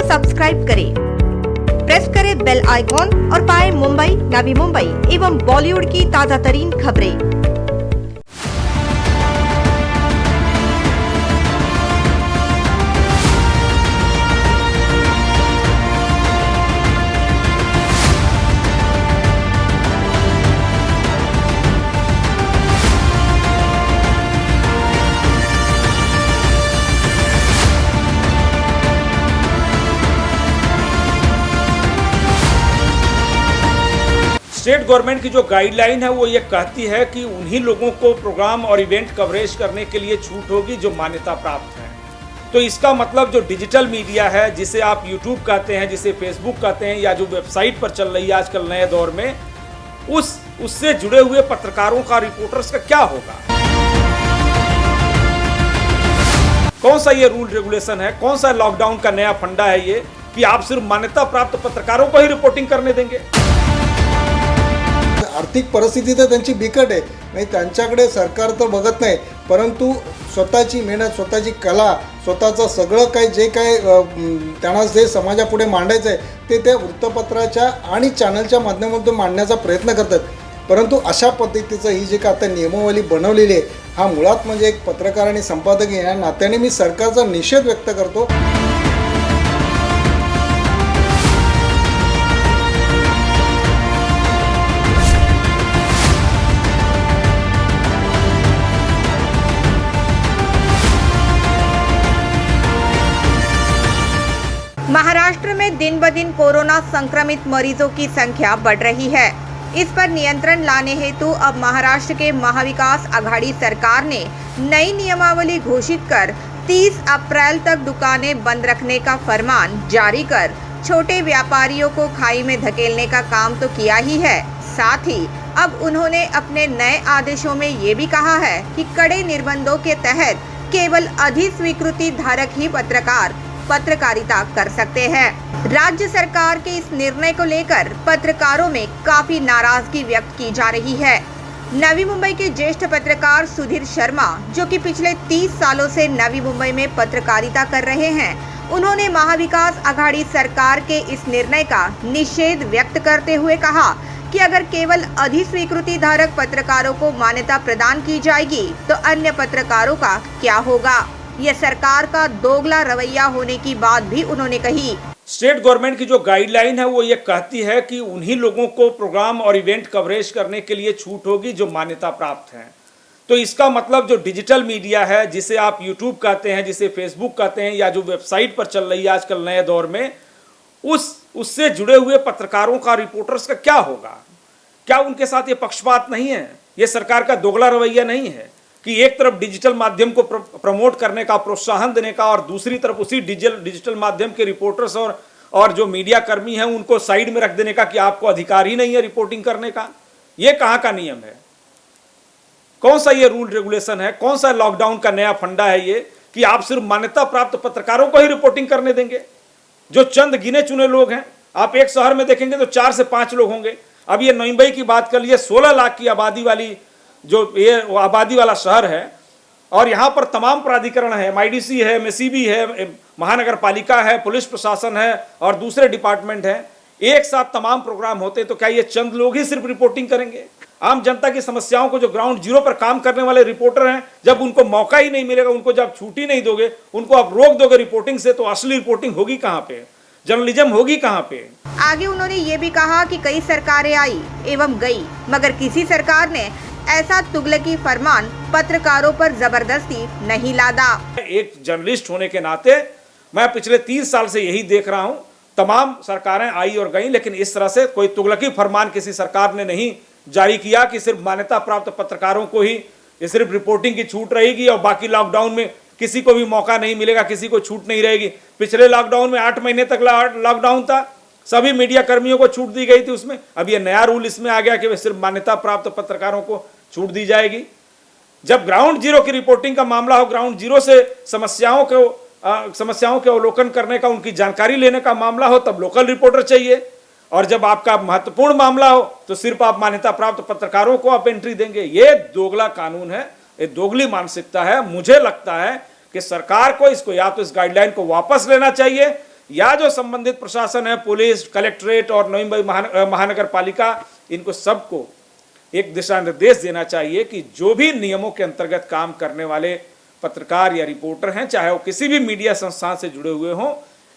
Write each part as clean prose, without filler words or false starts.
Subscribe करें, press करें bell icon और पाएं मुंबई, नवी मुंबई एवं बॉलीवुड की ताजा तरीन खबरें। स्टेट गवर्नमेंट की जो गाइडलाइन है वो ये कहती है कि उन्हीं लोगों को प्रोग्राम और इवेंट कवरेज करने के लिए छूट होगी जो मान्यता प्राप्त है। तो इसका मतलब जो डिजिटल मीडिया है, जिसे आप यूट्यूब कहते हैं, जिसे फेसबुक कहते हैं, या जो वेबसाइट पर चल रही है आजकल नए दौर में, उससे जुड़े हुए पत्रकारों का, रिपोर्टर्स का क्या होगा? कौन सा ये रूल रेगुलेशन है, कौन सा लॉकडाउन का नया फंडा है ये कि आप सिर्फ मान्यता प्राप्त पत्रकारों को ही रिपोर्टिंग करने देंगे? आर्थिक परिस्थिती तर त्यांची बिकट आहे, नाही त्यांच्याकडे सरकार तर बघत नाही, परंतु स्वतःची मेहनत, स्वतःची कला, स्वतःचं सगळं काही जे काही त्यांना जे समाजापुढे मांडायचं आहे ते त्या वृत्तपत्राच्या आणि चॅनलच्या माध्यमातून मांडण्याचा प्रयत्न करतात। परंतु अशा पद्धतीचं ही जी का आता नियमावली बनवलेली आहे, हा मुळात म्हणजे एक पत्रकार आणि संपादक या नात्याने मी सरकारचा निषेध व्यक्त करतो। महाराष्ट्र में दिन ब दिन कोरोना संक्रमित मरीजों की संख्या बढ़ रही है। इस पर नियंत्रण लाने हेतु अब महाराष्ट्र के महाविकास आघाड़ी सरकार ने नई नियमावली घोषित कर 30 अप्रैल तक दुकानें बंद रखने का फरमान जारी कर छोटे व्यापारियों को खाई में धकेलने का काम तो किया ही है, साथ ही अब उन्होंने अपने नए आदेशों में ये भी कहा है कि कड़े निर्बंधों के तहत केवल अधिस्वीकृति धारक ही पत्रकारिता कर सकते हैं। राज्य सरकार के इस निर्णय को लेकर पत्रकारों में काफी नाराजगी व्यक्त की जा रही है। नवी मुंबई के ज्येष्ठ पत्रकार सुधीर शर्मा, जो कि पिछले 30 सालों से नवी मुंबई में पत्रकारिता कर रहे हैं, उन्होंने महाविकास आघाड़ी सरकार के इस निर्णय का निषेध व्यक्त करते हुए कहा कि अगर केवल अधिस्वीकृति धारक पत्रकारों को मान्यता प्रदान की जाएगी तो अन्य पत्रकारों का क्या होगा। यह सरकार का दोगला रवैया होने की बात भी उन्होंने कही। स्टेट गवर्नमेंट की जो गाइडलाइन है वो ये कहती है कि उन्हीं लोगों को प्रोग्राम और इवेंट कवरेज करने के लिए छूट होगी जो मान्यता प्राप्त हैं। तो इसका मतलब जो डिजिटल मीडिया है, जिसे आप यूट्यूब कहते हैं, जिसे फेसबुक कहते हैं, या जो वेबसाइट पर चल रही है आजकल नए दौर में, उससे जुड़े हुए पत्रकारों का, रिपोर्टर्स का क्या होगा? क्या उनके साथ ये पक्षपात नहीं है? ये सरकार का दोगला रवैया नहीं है कि एक तरफ डिजिटल माध्यम को प्रमोट करने का, प्रोत्साहन देने का, और दूसरी तरफ उसी डिजिटल माध्यम के रिपोर्टर्स और जो मीडिया कर्मी हैं उनको साइड में रख देने का कि आपको अधिकार ही नहीं है रिपोर्टिंग करने का? ये कहाँ का नियम है? कौन सा ये रूल रेगुलेशन है, कौन सा लॉकडाउन का नया फंडा है ये कि आप सिर्फ मान्यता प्राप्त पत्रकारों को ही रिपोर्टिंग करने देंगे? जो चंद गिने चुने लोग हैं, आप एक शहर में देखेंगे तो 4 से 5 लोग होंगे। अब ये मुंबई की बात कर लिए, 16 लाख की आबादी वाली जो ये आबादी वाला शहर है, और यहाँ पर तमाम प्राधिकरण है, MIDC है, MSEB है, महानगर पालिका है, पुलिस प्रशासन है और दूसरे डिपार्टमेंट हैं। एक साथ तमाम प्रोग्राम होते, तो क्या ये चंद लोग ही सिर्फ रिपोर्टिंग करेंगे? आम जनता की समस्याओं को जो ग्राउंड जीरो पर काम करने वाले रिपोर्टर हैं, जब उनको मौका ही नहीं मिलेगा, उनको जब छुट्टी नहीं दोगे, उनको आप रोक दोगे रिपोर्टिंग से, तो असली रिपोर्टिंग होगी कहाँ पे? जर्नलिज्म होगी कहाँ पे? आगे उन्होंने ये भी कहा कि कई सरकारें आई एवं गई, मगर किसी सरकार ने ऐसा तुगलकी फरमान पत्रकारों पर जबरदस्ती नहीं लादा। एक जर्नलिस्ट होने के नाते मैं पिछले 30 साल से यही देख रहा हूं, तमाम सरकारें आई और गई, लेकिन इस तरह से कोई तुगलकी फरमान किसी सरकार ने नहीं जारी किया कि सिर्फ मान्यता प्राप्त पत्रकारों को ही सिर्फ रिपोर्टिंग की छूट रहेगी और बाकी लॉकडाउन में किसी को भी मौका नहीं मिलेगा, किसी को छूट नहीं रहेगी। पिछले लॉकडाउन में 8 महीने तक लॉकडाउन था, सभी मीडिया कर्मियों को छूट दी गई थी उसमें। अब ये नया रूल इसमें आ गया कि सिर्फ मान्यता प्राप्त पत्रकारों को छूट दी जाएगी। जब ग्राउंड जीरो की रिपोर्टिंग का मामला हो, ग्राउंड जीरो से समस्याओं के अवलोकन करने का, उनकी जानकारी लेने का मामला हो, तब लोकल रिपोर्टर चाहिए। और जब आपका महत्वपूर्ण मामला हो तो सिर्फ आप मान्यता प्राप्त पत्रकारों को आप एंट्री देंगे। ये दोगला कानून है, ये दोगली मानसिकता है। मुझे लगता है कि सरकार को इसको या तो इस गाइडलाइन को वापस लेना चाहिए या जो संबंधित प्रशासन है, पुलिस, कलेक्ट्रेट और नवी मुंबई महानगर पालिका, इनको सबको एक दिशा निर्देश देना चाहिए कि जो भी नियमों के अंतर्गत काम करने वाले पत्रकार या रिपोर्टर हैं, चाहे वो किसी भी मीडिया संस्थान से जुड़े हुए हों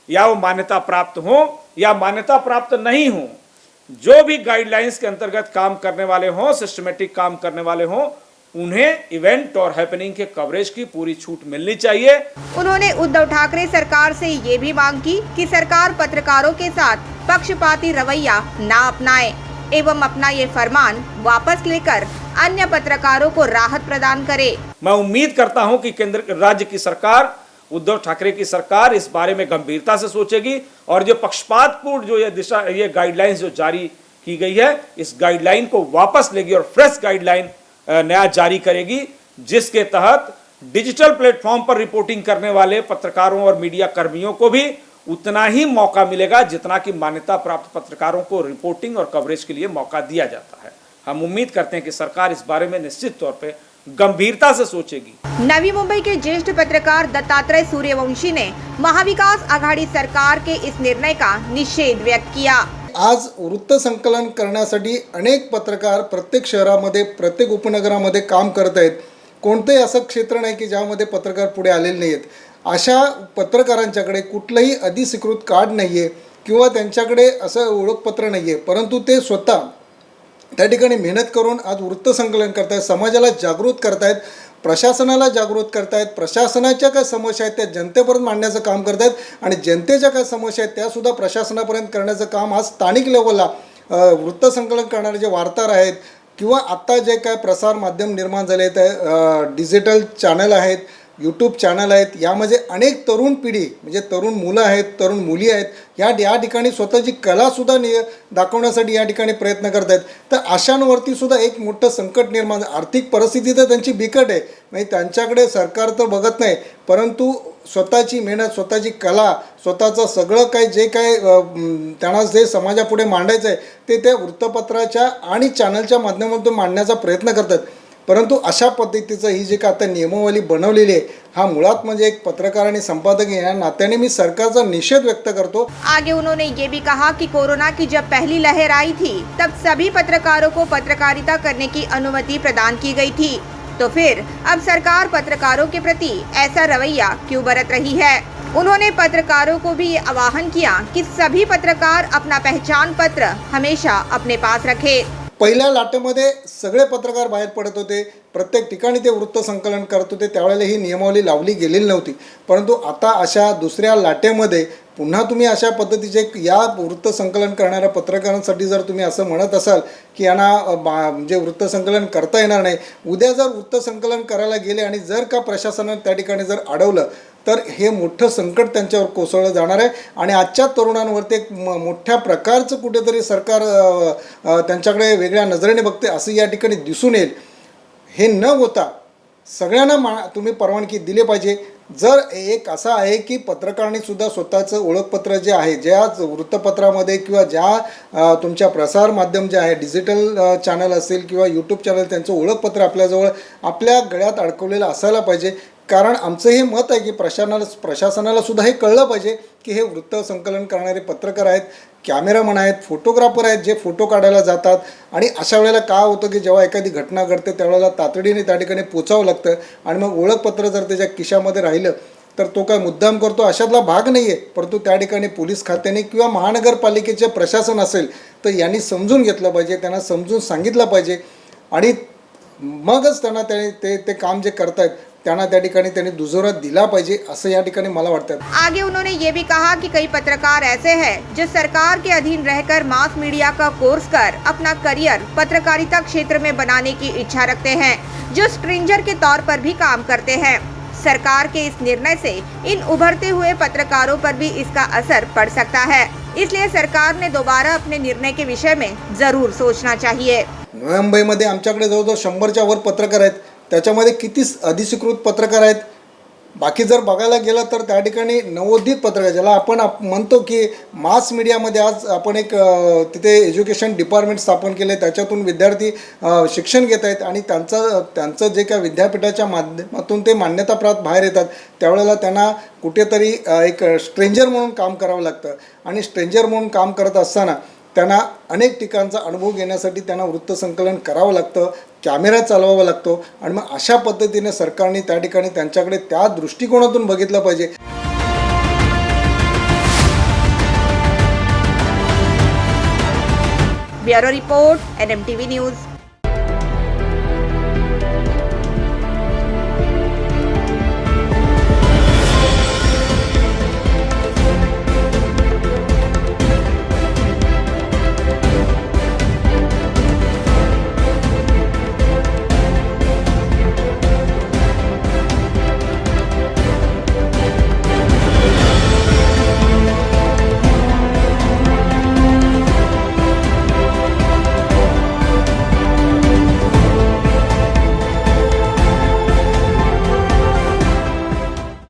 या वो मान्यता प्राप्त हों या मान्यता प्राप्त नहीं हों, जो भी गाइडलाइंस के अंतर्गत काम करने वाले हों, सिस्टमेटिक काम करने वाले हों, उन्हें इवेंट और हैपनिंग के कवरेज की पूरी छूट मिलनी चाहिए। उन्होंने उद्धव ठाकरे सरकार से ये भी मांग की कि सरकार पत्रकारों के साथ पक्षपाती रवैया ना अपनाए एवं अपना ये फरमान वापस लेकर अन्य पत्रकारों को राहत प्रदान करे। मैं उम्मीद करता हूं कि केंद्र राज्य की सरकार, उद्धव ठाकरे की सरकार इस बारे में गंभीरता से सोचेगी और जो पक्षपातपूर्ण जो ये गाइडलाइंस जो जारी की गई है, इस गाइडलाइन को वापस लेगी और फ्रेश गाइडलाइन नया जारी करेगी, जिसके तहत डिजिटल प्लेटफॉर्म पर रिपोर्टिंग करने वाले पत्रकारों और मीडिया कर्मियों को भी उतना ही मौका मिलेगा जितना कि मान्यता प्राप्त पत्रकारों को रिपोर्टिंग और कवरेज के लिए मौका दिया जाता है। हम उम्मीद करते हैं कि सरकार इस बारे में निश्चित तौर पे गंभीरता से सोचेगी। नवी मुंबई के ज्येष्ठ पत्रकार दत्तात्रेय सूर्यवंशी ने महाविकास आघाडी सरकार के इस निर्णय का निषेध व्यक्त किया। आज वृत्त संकलन करण्यासाठी अनेक पत्रकार प्रत्येक शहरामध्ये, प्रत्येक उपनगरामध्ये काम करत आहेत। कोणतेही असं क्षेत्र नाही की ज्यामध्ये पत्रकार पुढे आलेले नाहीत। अशा पत्रकारांच्याकडे कुठलंही अधिकृत कार्ड नाही आहे किंवा त्यांच्याकडे असं ओळखपत्र नाही आहे, परंतु ते स्वतः त्या ठिकाणी मेहनत करून आज वृत्त संकलन करतायत, समाजाला जागृत करतायत, प्रशासनाला जागृत करतायत, प्रशासनाच्या काय समस्या आहेत त्या जनतेपर्यंत मांडण्याचं काम करतायत आणि जनतेच्या काय समस्या आहेत त्यासुद्धा प्रशासनापर्यंत करण्याचं काम आज स्थानिक लेवलला वृत्त संकलन करणारे जे वार्ताहर आहेत किंवा आत्ता जे काय प्रसार माध्यम निर्माण झाले आहेत, डिजिटल चॅनल आहेत, यूट्यूब चॅनल आहेत, यामध्ये अनेक तरुण पिढी म्हणजे तरुण मुलं आहेत, तरुण मुली आहेत, या ठिकाणी स्वतःची कलासुद्धा दाखवण्यासाठी या ठिकाणी प्रयत्न करत आहेत। तर अशांवरती सुद्धा एक मोठं संकट निर्माण, आर्थिक परिस्थिती तर त्यांची बिकट आहे, म्हणजे त्यांच्याकडे सरकार तर बघत नाही, परंतु स्वतःची मेहनत, स्वतःची कला, स्वतःचं सगळं काही जे काय त्यांना जे समाजापुढे मांडायचं आहे ते त्या वृत्तपत्राच्या आणि चॅनलच्या माध्यमातून मांडण्याचा प्रयत्न करतात। परंतु अशा पद्धतीचं ही जी का आता नियमावली बनवलेली आहे, हा मुळात म्हणजे एक पत्रकार आणि संपादक या नात्याने मी सरकारचा निषेध व्यक्त करतो। आगे उन्होंने ये भी कहा कि कोरोना की जब पहली लहर आई थी तब सभी पत्रकारों को पत्रकारिता करने की अनुमति प्रदान की गई थी, तो फिर अब सरकार पत्रकारों के प्रति ऐसा रवैया क्यों बरत रही है। उन्होंने पत्रकारों को भी ये आह्वान किया कि सभी पत्रकार अपना पहचान पत्र हमेशा अपने पास रखे। पहिल्या लाटेमध्ये सगळे पत्रकार बाहेर पडत होते, प्रत्येक ठिकाणी ते वृत्त संकलन करत होते, त्यावेळेला ही नियमावली लावली गेलेली नव्हती। परंतु आता अशा दुसऱ्या लाटेमध्ये पुन्हा तुम्ही अशा पद्धतीचे या वृत्त संकलन करणाऱ्या पत्रकारांसाठी जर तुम्ही असं म्हणत असाल की यांना म्हणजे वृत्त संकलन करता येणार नाही, उद्या जर वृत्त संकलन करायला गेले आणि जर का प्रशासनाने त्या ठिकाणी जर अडवलं तर हे मोठं संकट त्यांच्यावर कोसळलं जाणार आहे आणि आजच्या तरुणांवरती एक मोठ्या प्रकारचं कुठेतरी सरकार त्यांच्याकडे वेगळ्या नजरेने बघते असं या ठिकाणी दिसून येईल। हे न होता सगळ्यांना तुम्ही परवानगी दिली पाहिजे। जर एक असा आहे की पत्रकारांनी सुद्धा स्वतःचं ओळखपत्र जे आहे, ज्या वृत्तपत्रामध्ये किंवा ज्या तुमच्या प्रसार माध्यम जे आहे, डिजिटल चॅनल असेल किंवा यूट्यूब चॅनल, त्यांचं ओळखपत्र आपल्याजवळ आपल्या गळ्यात अडकवलेलं असायला पाहिजे। कारण आमचं हे मत आहे की प्रशासनाला सुद्धा हे कळलं पाहिजे की हे वृत्त संकलन करणारे पत्रकार आहेत, कॅमेरामन आहेत, फोटोग्राफर आहेत, जे फोटो काढायला जातात आणि अशा वेळेला काय होतं की जेव्हा एखादी घटना घडते त्यावेळेला तातडीने त्या ठिकाणी पोचावं लागतं आणि मग ओळखपत्र जर त्याच्या खिशामध्ये राहिलं तर तो काय मुद्दाम करतो अशातला भाग नाही आहे। परंतु त्या ठिकाणी पोलीस खात्याने किंवा महानगरपालिकेचे प्रशासन असेल तर यांनी समजून घेतलं पाहिजे, त्यांना समजून सांगितलं पाहिजे आणि मगच त्यांना ते काम जे करतायत त्यांना त्या ठिकाणी त्यांनी दुजोरा दिला पाहिजे असं या ठिकाणी मला वाटतं। आगे उन्होंने ये भी कहा कि कई पत्रकार ऐसे हैं जो सरकार के अधीन रहकर मास मीडिया का कोर्स कर अपना करियर पत्रकारिता क्षेत्र में बनाने की इच्छा रखते हैं, जो स्ट्रेंजर के तौर पर भी काम करते हैं। सरकार के इस निर्णय से इन उभरते हुए पत्रकारों पर भी इसका असर पड़ सकता है, इसलिए सरकार ने दोबारा अपने निर्णय के विषय में जरूर सोचना चाहिए। मुंबईमध्ये आमच्याकडे जवळजवळ 100च्या वर पत्रकार आहेत, त्याच्यामध्ये किती अधिकृत पत्रकार आहेत, बाकी जर बघायला गेलं तर त्या ठिकाणी नवोदित पत्रकार ज्याला आपण म्हणतो की मास मीडियामध्ये आज आपण एक तिथे एज्युकेशन डिपार्टमेंट स्थापन केले, त्याच्यातून विद्यार्थी शिक्षण घेत आहेत आणि त्यांचं जे काय विद्यापीठाच्या माध्यमातून ते मान्यताप्राप्त बाहेर येतात त्यावेळेला त्यांना कुठेतरी एक स्ट्रेंजर म्हणून काम करावं लागतं आणि स्ट्रेंजर म्हणून काम करत असताना त्यांना अनेक ठिकाणचा अनुभव घेण्यासाठी त्यांना वृत्तसंकलन करावं लागतं, कॅमेरा चालवावा लागतो आणि मग अशा पद्धतीने सरकारने त्या ठिकाणी त्यांच्याकडे त्या दृष्टिकोनातून बघितलं पाहिजे. Bureau report NMTV news.